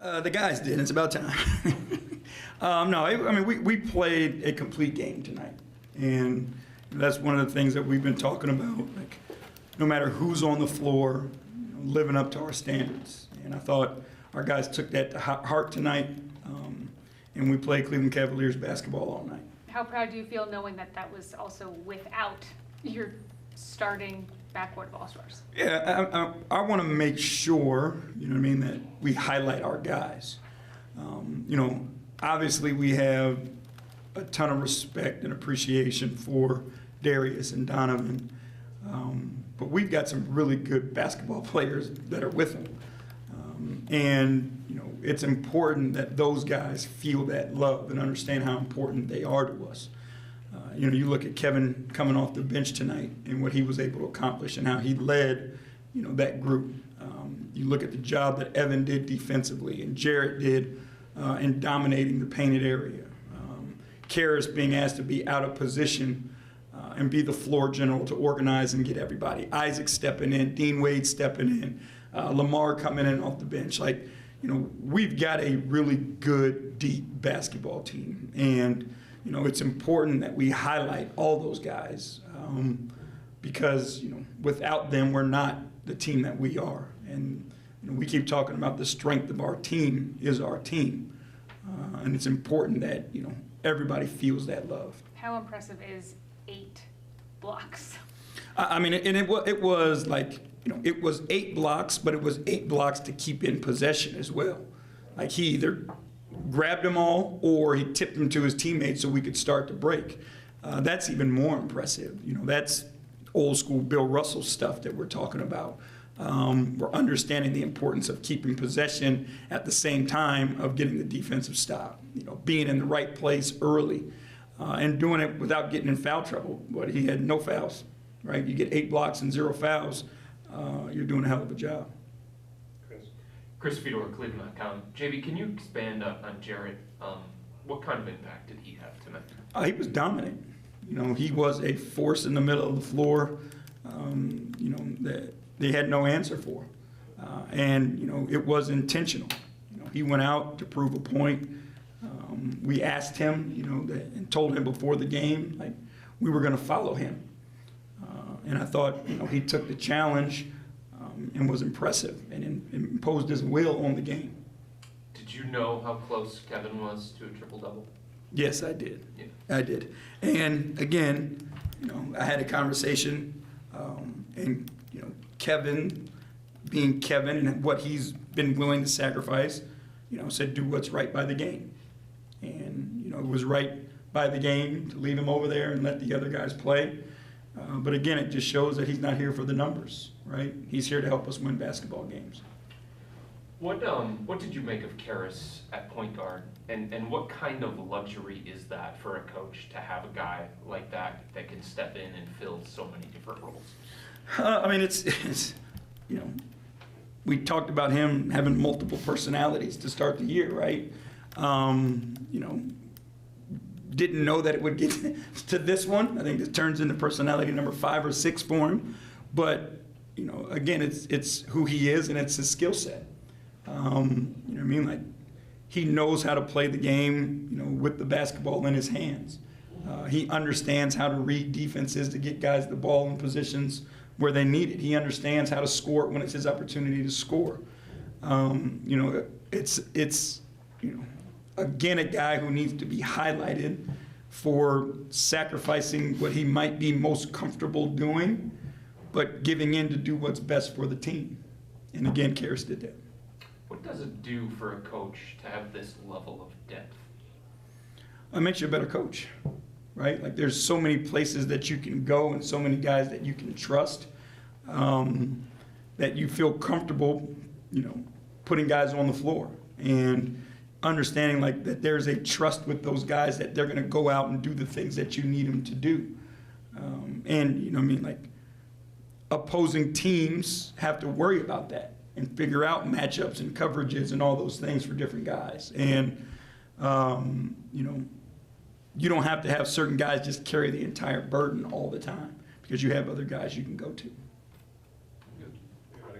The guys did. It's about time. No, I mean, we played a complete game tonight. And that's one of the things that we've been talking about. Like, no matter who's on the floor, living up to our standards. And I thought our guys took that to heart tonight. And we played Cleveland Cavaliers basketball all night. How proud do you feel knowing that that was also without your starting backcourt of all-stars? Yeah, I want to make sure, you know what I mean, that we highlight our guys. Obviously we have a ton of respect and appreciation for Darius and Donovan, but we've got some really good basketball players that are with them. It's important that those guys feel that love and understand how important they are to us. You look at Kevin coming off the bench tonight and what he was able to accomplish and how he led, that group. You look at the job that Evan did defensively and Jarrett did in dominating the painted area. Karras being asked to be out of position and be the floor general to organize and get everybody. Isaac stepping in, Dean Wade stepping in, Lamar coming in off the bench. We've got a really good, deep basketball team. And, it's important that we highlight all those guys because, without them, we're not the team that we are. And, we keep talking about the strength of our team is our team. And it's important that, everybody feels that love. How impressive is 8 blocks? It was like, it was 8 blocks, but it was 8 blocks to keep in possession as well. Like he either grabbed them all or he tipped them to his teammates so we could start to break. That's even more impressive. That's old school Bill Russell stuff that we're talking about. We're understanding the importance of keeping possession at the same time of getting the defensive stop. Being in the right place early and doing it without getting in foul trouble. But he had no fouls, right? You get 8 blocks and 0 fouls, you're doing a hell of a job. Chris Fedor, Cleveland.com. J.B., can you expand on Jarrett? What kind of impact did he have tonight? He was dominant. He was a force in the middle of the floor. That they had no answer for, and it was intentional. He went out to prove a point. We asked him, and told him before the game, like we were going to follow him. And I thought, he took the challenge and was impressive and imposed his will on the game. Did you know how close Kevin was to a triple-double? Yes, I did. Yeah. I did. And again, I had a conversation, and Kevin, being Kevin and what he's been willing to sacrifice, said do what's right by the game. And, it was right by the game to leave him over there and let the other guys play. But again, it just shows that he's not here for the numbers, right? He's here to help us win basketball games. What did you make of Karras at point guard, and what kind of luxury is that for a coach to have a guy like that can step in and fill so many different roles? It's we talked about him having multiple personalities to start the year, right? Didn't know that it would get to this one. I think it turns into personality number 5 or 6 for him. But, again, it's who he is and it's his skill set. Like he knows how to play the game, with the basketball in his hands. He understands how to read defenses to get guys the ball in positions where they need it. He understands how to score when it's his opportunity to score. It's again, a guy who needs to be highlighted for sacrificing what he might be most comfortable doing, but giving in to do what's best for the team. And again, Karras did that. What does it do for a coach to have this level of depth? It makes you a better coach, right? Like there's so many places that you can go and so many guys that you can trust, that you feel comfortable, putting guys on the floor and understanding like that there's a trust with those guys that they're going to go out and do the things that you need them to do. Opposing teams have to worry about that and figure out matchups and coverages and all those things for different guys. And, you don't have to have certain guys just carry the entire burden all the time because you have other guys you can go to.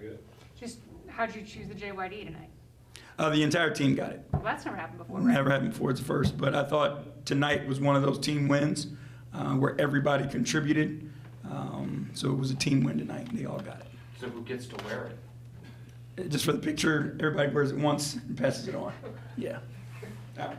Good. Just how'd you choose the JYD tonight? The entire team got it. Well, that's never happened before, right? Never happened before. It's the first. But I thought tonight was one of those team wins where everybody contributed. So it was a team win tonight, and they all got it. So who gets to wear it? Just for the picture, everybody wears it once and passes it on. Yeah. All right.